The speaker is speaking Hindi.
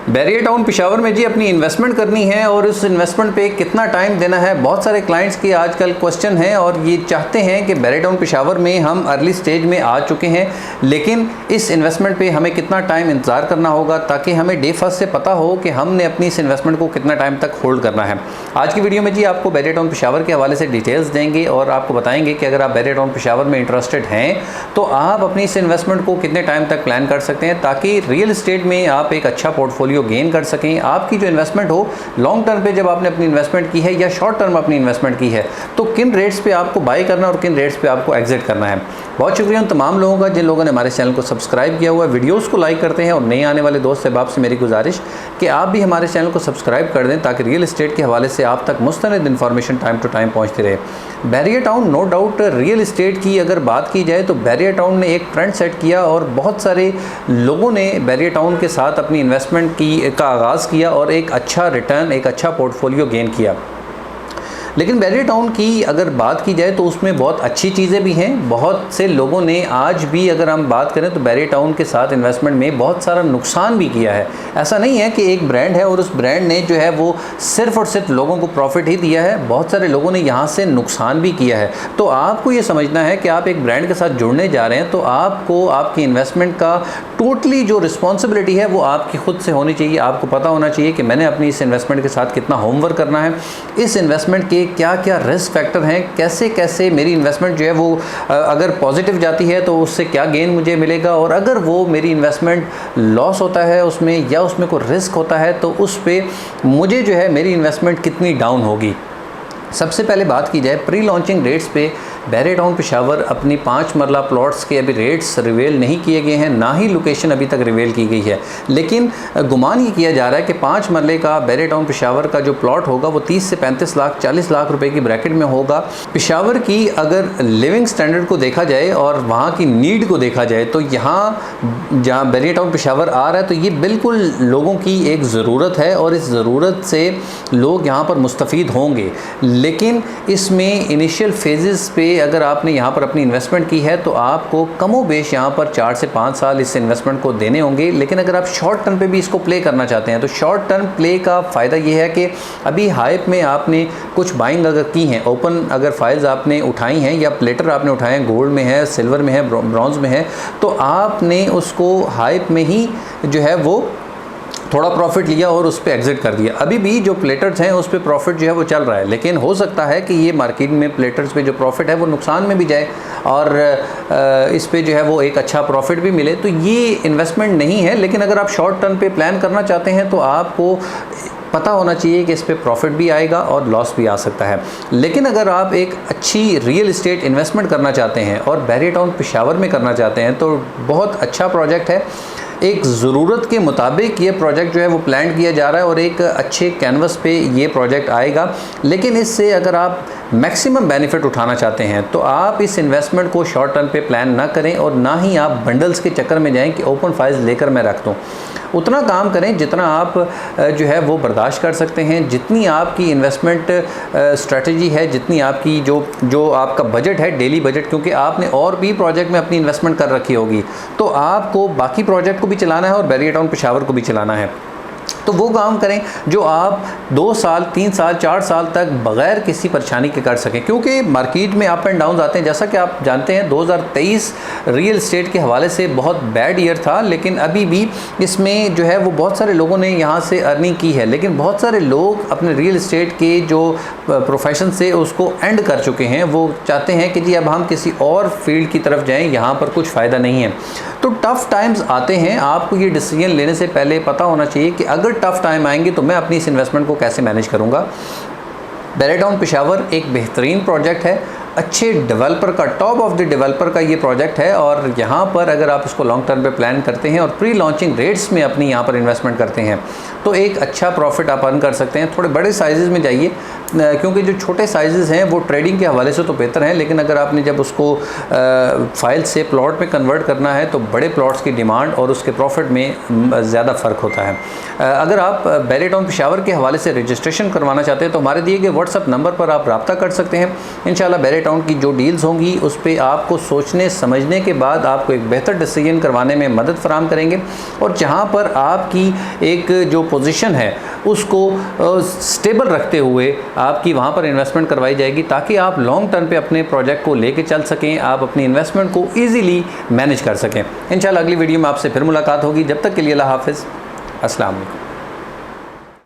बैरियर टाउन पेशावर में जी अपनी इन्वेस्टमेंट करनी है और उस इन्वेस्टमेंट पे कितना टाइम देना है, बहुत सारे क्लाइंट्स की आजकल क्वेश्चन है और ये चाहते हैं कि बैरियर टाउन पेशावर में हम अर्ली स्टेज में आ चुके हैं, लेकिन इस इन्वेस्टमेंट पे हमें कितना टाइम इंतज़ार करना होगा ताकि हमें डे फर्स्ट से पता हो कि हमने अपनी इस इन्वेस्टमेंट को कितना टाइम तक होल्ड करना है। आज की वीडियो में जी आपको बैरियर टाउन पेशावर के हवाले से डिटेल्स देंगे और आपको बताएंगे कि अगर आप बैरियर टाउन पेशावर में इंटरेस्टेड हैं तो आप अपनी इस इन्वेस्टमेंट को कितने टाइम तक प्लान कर सकते हैं ताकि रियल इस्टेट में आप एक अच्छा पोर्टफोलियो गेन कर सकें। आपकी जो इन्वेस्टमेंट हो लॉन्ग टर्म पे जब आपने अपनी इन्वेस्टमेंट की है या शॉर्ट टर्म अपनी इन्वेस्टमेंट की है तो किन रेट्स पे आपको बाय करना और किन रेट्स पे आपको एग्जिट करना है। बहुत शुक्रिया उन तमाम लोगों का जिन लोगों ने हमारे चैनल को सब्सक्राइब किया हुआ है, वीडियोस को लाइक करते हैं और नए आने वाले दोस्त अहबाब से मेरी गुजारिश कि आप भी हमारे चैनल को सब्सक्राइब कर दें ताकि रियल इस्टेट के हवाले से आप तक मुस्तनिद इन्फॉर्मेशन टाइम टू टाइम पहुँचती रहे। Bahria Town no doubt real estate की अगर बात की जाए तो बैरियर टाउन ने एक ट्रेंड सेट किया और बहुत सारे लोगों ने बैरियर टाउन के साथ अपनी इन्वेस्टमेंट का आगाज़ किया और एक अच्छा रिटर्न, एक अच्छा पोर्टफोलियो गेन किया। लेकिन बैरियर टाउन की अगर बात की जाए तो उसमें बहुत अच्छी चीज़ें भी हैं। बहुत से लोगों ने आज भी अगर हम बात करें तो बैरियर टाउन के साथ इन्वेस्टमेंट में बहुत सारा नुकसान भी किया है। ऐसा नहीं है कि एक ब्रांड है और उस ब्रांड ने जो है वो सिर्फ़ और सिर्फ लोगों को प्रॉफिट ही दिया है, बहुत सारे लोगों ने यहाँ से नुकसान भी किया है। तो आपको ये समझना है कि आप एक ब्रांड के साथ जुड़ने जा रहे हैं तो आपको आपकी इन्वेस्टमेंट का टोटली जो रिस्पॉन्सिबिलिटी है वो आपकी खुद से होनी चाहिए। आपको पता होना चाहिए कि मैंने अपनी इस इन्वेस्टमेंट के साथ कितना होमवर्क करना है, इस इन्वेस्टमेंट के क्या क्या रिस्क फैक्टर हैं, कैसे कैसे मेरी इन्वेस्टमेंट जो है वो अगर पॉजिटिव जाती है तो उससे क्या गेन मुझे मिलेगा और अगर वो मेरी इन्वेस्टमेंट लॉस होता है उसमें या उसमें कोई रिस्क होता है तो उस पर मुझे जो है मेरी इन्वेस्टमेंट कितनी डाउन होगी। सबसे पहले बात की जाए प्री लॉन्चिंग रेट्स पे, बैरियर टाउन पेशावर अपनी 5 मरला प्लॉट्स के अभी रेट्स रिवील नहीं किए गए हैं, ना ही लोकेशन अभी तक रिवील की गई है, लेकिन गुमान ये किया जा रहा है कि 5 मरले का बैरियर टाउन पेशावर का जो प्लॉट होगा वो 30 से 35 लाख 40 लाख रुपए की ब्रैकेट में होगा। पेशावर की अगर लिविंग स्टैंडर्ड को देखा जाए और वहाँ की नीड को देखा जाए तो यहाँ जहाँ बैरियर टाउन पेशावर आ रहा है तो ये बिल्कुल लोगों की एक ज़रूरत है और इस ज़रूरत से लोग यहाँ पर मुस्तफ़ीद होंगे। लेकिन इसमें इनिशियल फेजेस पे अगर आपने यहाँ पर अपनी इन्वेस्टमेंट की है तो आपको कमो बेश यहाँ पर 4 से 5 साल इस इन्वेस्टमेंट को देने होंगे। लेकिन अगर आप शॉर्ट टर्म पे भी इसको प्ले करना चाहते हैं तो शॉर्ट टर्म प्ले का फ़ायदा ये है कि अभी हाइप में आपने कुछ बाइंग अगर की हैं, ओपन अगर फाइल्स आपने उठाई हैं या प्लेटर आपने उठाए हैं, गोल्ड में है, सिल्वर में है, ब्रॉन्ज में है, तो आपने उसको हाइप में ही जो है वो थोड़ा प्रॉफिट लिया और उस पर एग्जिट कर दिया। अभी भी जो प्लेटर्स हैं उस पर प्रॉफिट जो है वो चल रहा है, लेकिन हो सकता है कि ये मार्केट में प्लेटर्स पे जो प्रॉफिट है वो नुकसान में भी जाए और इस पे जो है वो एक अच्छा प्रॉफिट भी मिले। तो ये इन्वेस्टमेंट नहीं है, लेकिन अगर आप शॉर्ट टर्म पे प्लान करना चाहते हैं तो आपको पता होना चाहिए कि इस पे प्रॉफिट भी आएगा और लॉस भी आ सकता है। लेकिन अगर आप एक अच्छी रियल इस्टेट इन्वेस्टमेंट करना चाहते हैं और बैरियर टाउन पेशावर में करना चाहते हैं तो बहुत अच्छा प्रोजेक्ट है। एक ज़रूरत के मुताबिक ये प्रोजेक्ट जो है वो प्लान किया जा रहा है और एक अच्छे कैनवस पे ये प्रोजेक्ट आएगा। लेकिन इससे अगर आप मैक्सिमम बेनिफिट उठाना चाहते हैं तो आप इस इन्वेस्टमेंट को शॉर्ट टर्म पे प्लान ना करें और ना ही आप बंडल्स के चक्कर में जाएं कि ओपन फाइल्स लेकर मैं रख दूँ। उतना काम करें जितना आप जो है वो बर्दाश्त कर सकते हैं, जितनी आपकी इन्वेस्टमेंट स्ट्रेटजी है, जितनी आपकी जो आपका बजट है, डेली बजट, क्योंकि आपने और भी प्रोजेक्ट में अपनी इन्वेस्टमेंट कर रखी होगी तो आपको बाकी प्रोजेक्ट को भी चलाना है और बैरियर टाउन पेशावर को भी चलाना है। तो वो काम करें जो आप 2 साल 3 साल 4 साल तक बग़ैर किसी परेशानी के कर सकें, क्योंकि मार्केट में अप एंड डाउन आते हैं। जैसा कि आप जानते हैं 2023 रियल इस्टेट के हवाले से बहुत बैड ईयर था, लेकिन अभी भी इसमें जो है वो बहुत सारे लोगों ने यहाँ से अर्निंग की है, लेकिन बहुत सारे लोग अपने रियल इस्टेट के जो प्रोफेशन से उसको एंड कर चुके हैं। वो चाहते हैं कि जी अब हम किसी और फील्ड की तरफ जाएँ, यहाँ पर कुछ फ़ायदा नहीं है। तो टफ़ टाइम्स आते हैं, आपको ये डिसीजन लेने से पहले पता होना चाहिए कि अगर टफ़ टाइम आएंगे तो मैं अपनी इस इन्वेस्टमेंट को कैसे मैनेज करूंगा। बैरियर टाउन पेशावर एक बेहतरीन प्रोजेक्ट है, अच्छे डेवलपर का, टॉप ऑफ द डेवलपर का ये प्रोजेक्ट है और यहाँ पर अगर आप इसको लॉन्ग टर्म पे प्लान करते हैं और प्री लॉन्चिंग रेट्स में अपनी यहाँ पर इन्वेस्टमेंट करते हैं तो एक अच्छा प्रॉफिट आप अर्न कर सकते हैं। थोड़े बड़े साइज़ में जाइए क्योंकि जो छोटे साइज़ हैं वो ट्रेडिंग के हवाले से तो बेहतर हैं, लेकिन अगर आपने जब उसको फाइल से प्लॉट में कन्वर्ट करना है तो बड़े प्लॉट्स की डिमांड और उसके प्रॉफिट में ज़्यादा फ़र्क होता है। अगर आप बैरियर टाउन पेशावर के हवाले से रजिस्ट्रेशन करवाना चाहते हैं तो हमारे दिए गए व्हाट्सअप नंबर पर आप रब्ता कर सकते हैं। इंशाल्लाह बैरियर अकाउंट की जो डील्स होंगी उस पर आपको सोचने समझने के बाद आपको एक बेहतर डिसीजन करवाने में मदद फराहम करेंगे, और जहाँ पर आपकी एक जो पोजीशन है उसको स्टेबल रखते हुए आपकी वहाँ पर इन्वेस्टमेंट करवाई जाएगी, ताकि आप लॉन्ग टर्म पे अपने प्रोजेक्ट को लेके चल सकें, आप अपनी इन्वेस्टमेंट को ईजिली मैनेज कर सकें। इंशाल्लाह अगली वीडियो में आपसे फिर मुलाकात होगी। जब तक के लिए अल्लाह हाफ़िज़, अस्सलाम वालेकुम।